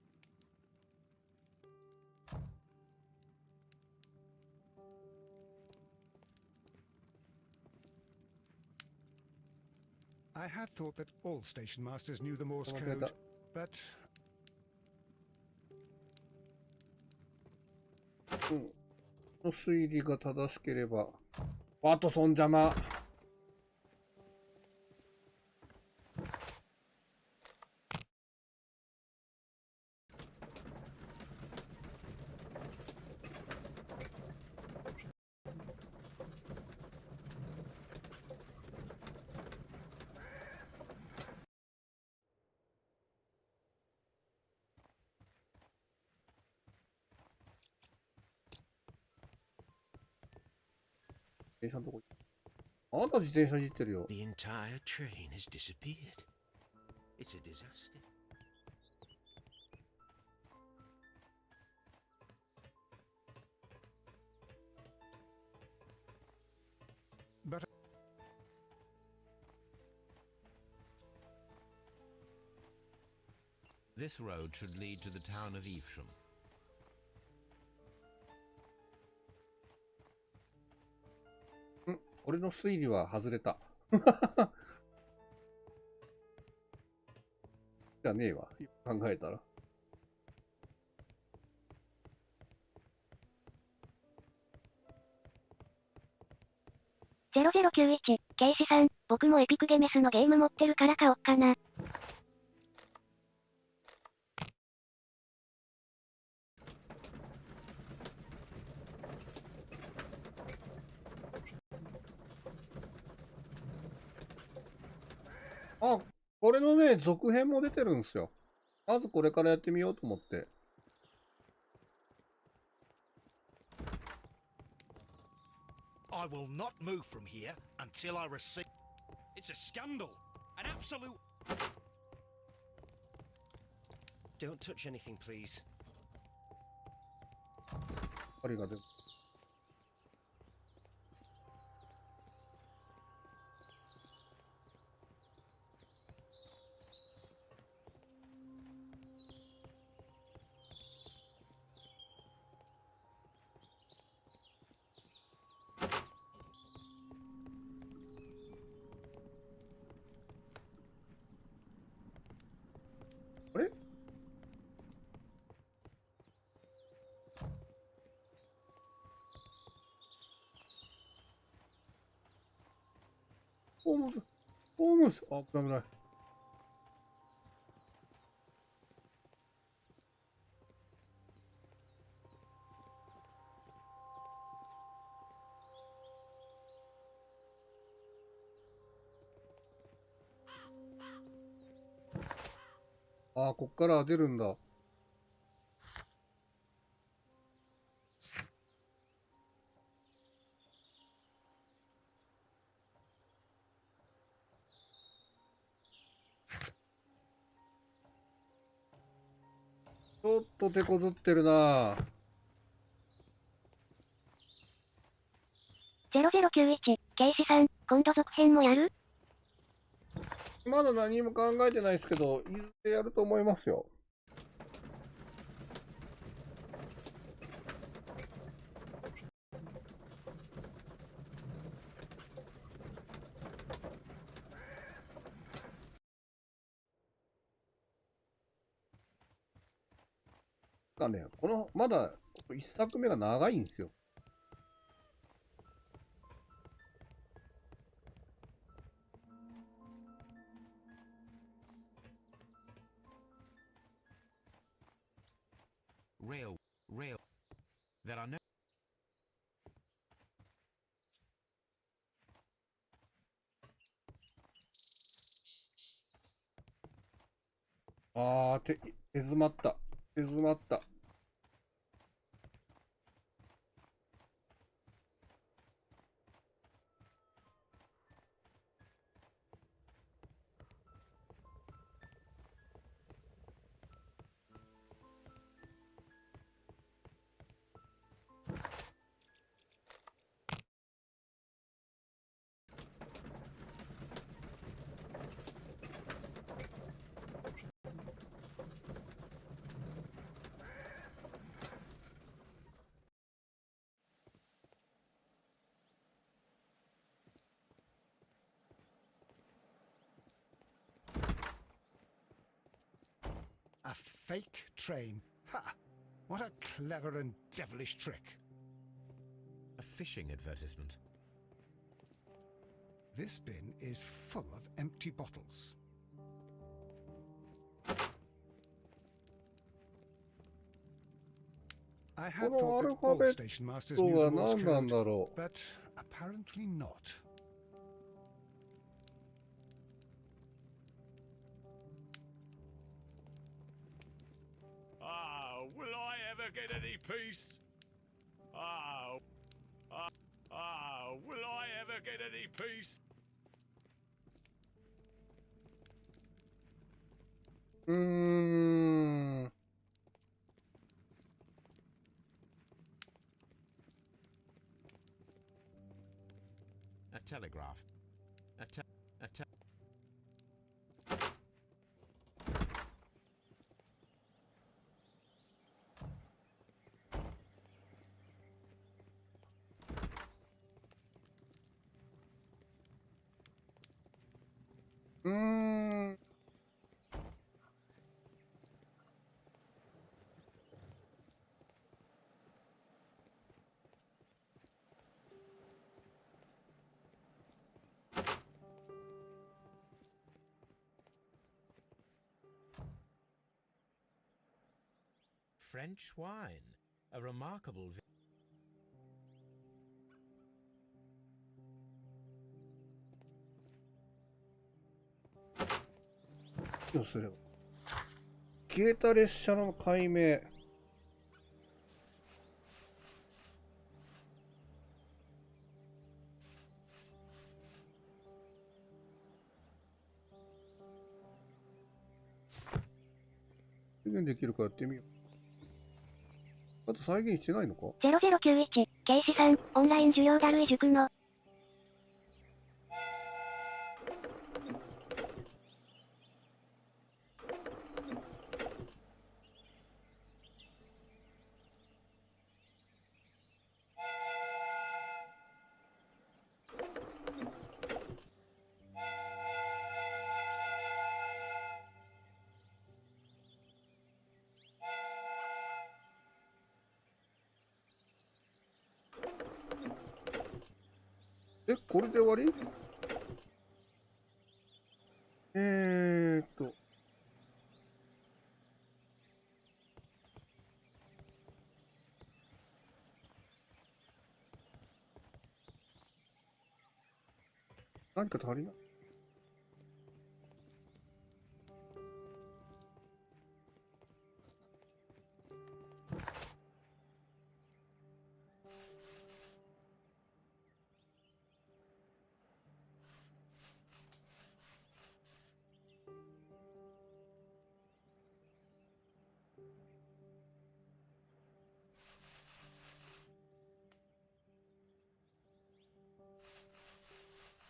I had thought that all station masters knew the Morse Okay, code, but の推理が正しければ。ワトソン邪魔。自転車のとこ。あなた自転車いじってるよ。 The entire train has disappeared. It's a disaster. but This road should lead to the town of Evesham. 俺の推理は外れた。じゃねえわ。考えたら。0091、ケイシさん、僕もエピクゲメスのゲーム持ってるから買おっかな。あ、これのね、続編も出てるんですよ。まずこれからやってみようと思って。I will not move from here until I receive. It's a scandal. An absolute. Don't touch anything, please. ありがとう。あれ？ホームズ、ホームズ、あ、危ない。ああ、こっから出るんだ。ちょっと手こずってるな。0091、警視さん、今度続編もやる？まだ何も考えてないですけど、いずれやると思いますよ。この、まだ一作目が長いんですよ。Rail. There are no. 手詰まった。手詰まった。A fake train. Ha! What a clever and devilish trick. A fishing advertisement. This bin is full of empty bottles. I had thought that all station masters knew the Morse code, but apparently not. Oh, will I ever get any peace? Oh, will I ever get any peace? A telegraph. French wine. A remarkable. どうすれば。消えた列車の解明。再現できるかやってみよう。あと再現してないのか？ 0091、警視さん、オンライン授業だるい塾の。これで終わり？何か足りない？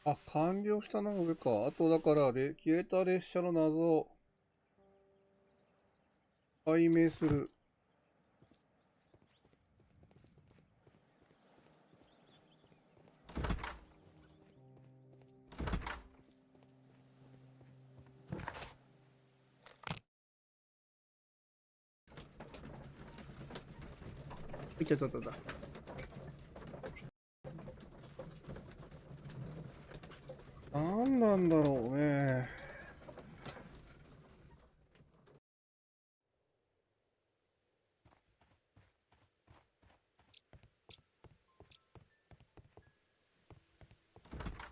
あ、完了したのが上か。あとだから、消えた列車の謎を解明する。いた。なんなんだろうね。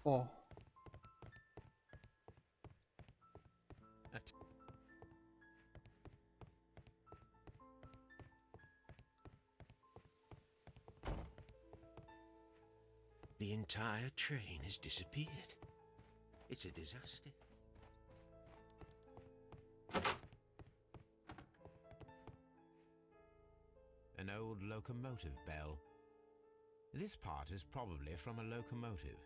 あ。The entire train has disappeared. It's a disaster. An old locomotive bell. This part is probably from a locomotive.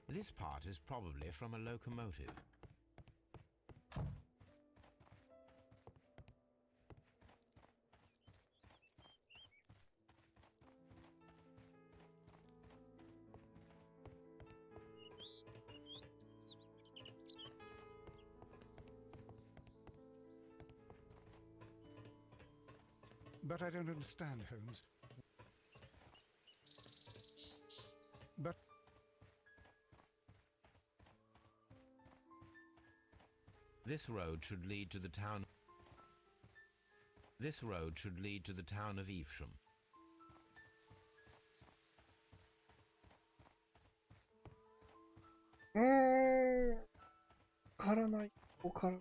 This part is probably from a locomotive. But I don't understand, Holmes. But This road should lead to the town. This road should lead to the town of Evesham. Varaない。わからない。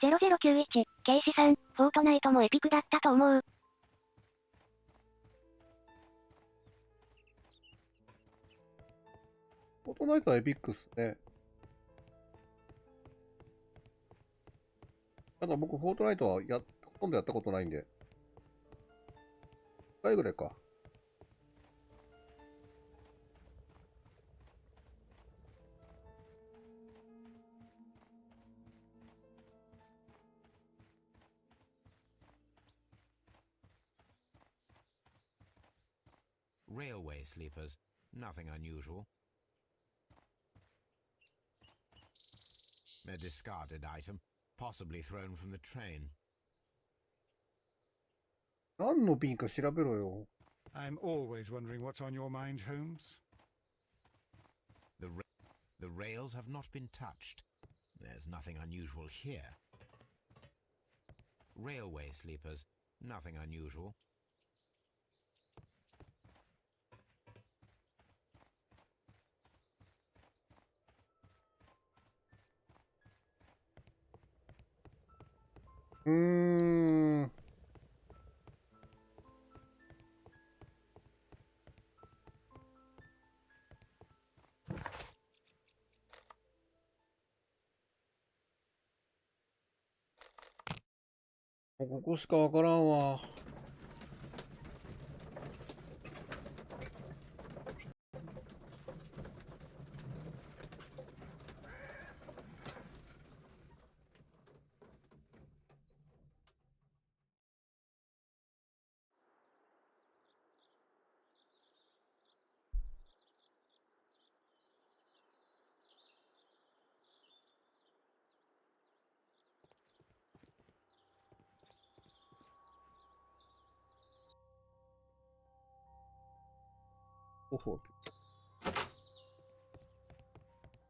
0091、警視さん、フォートナイトもエピクだったと思う。フォートナイトはエピックっすね。ただ僕、フォートナイトはほとんどやったことないんで。1回ぐらいか。Railway sleepers, nothing unusual. A discarded item, possibly thrown from the train. 何の瓶か調べろよ。I'm always wondering what's on your mind, Holmes. The rails have not been touched. There's nothing unusual here. Railway sleepers, nothing unusual. Mm. ここしかわからんわ。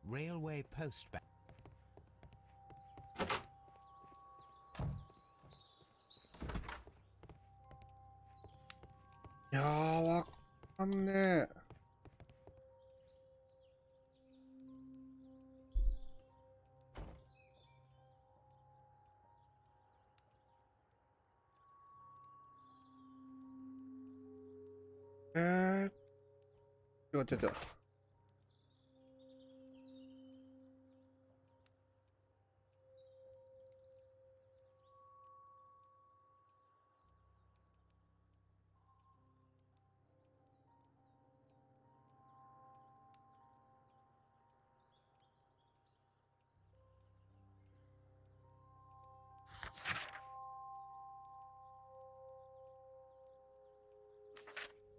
Railway post bag. いやー、わかんねえ。違う違う違う。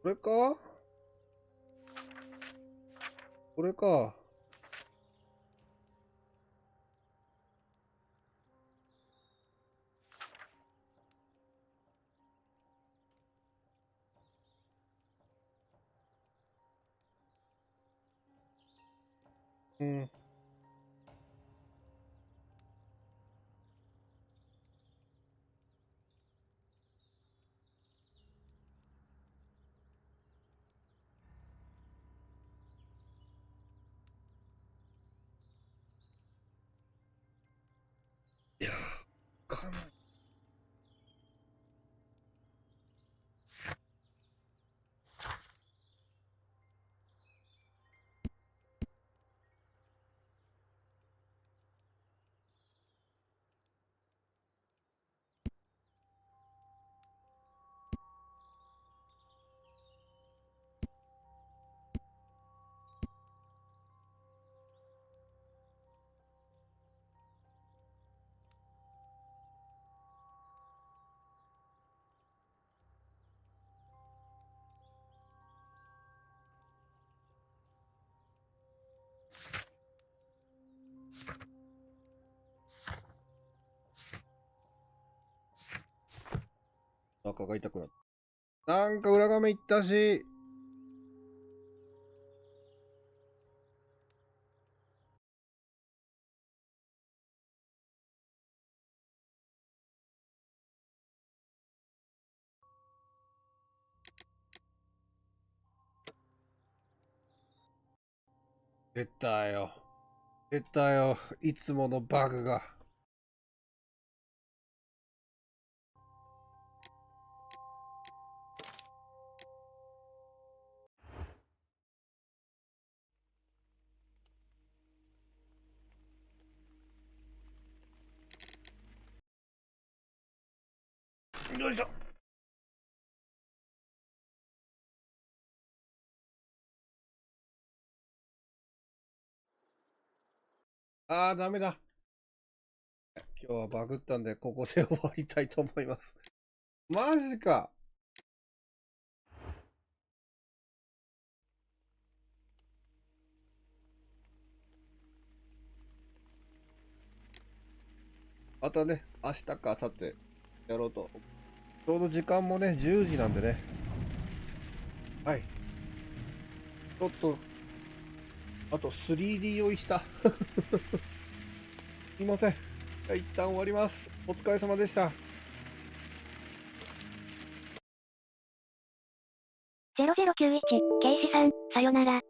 これかこれか。うん。いやー、かなり。お腹が痛くなった。なんか裏画面いったし。出たよ。出たよ。いつものバグが。よいしょ。あー、ダメだ。今日はバグったんで、ここで終わりたいと思います。マジか。またね、明日か明後日やろうと。ちょうど時間もね、10時なんでね。はい。ちょっと、あと 3D 用意した。すいません。一旦終わります。お疲れ様でした。0091、ケイシさん、さよなら。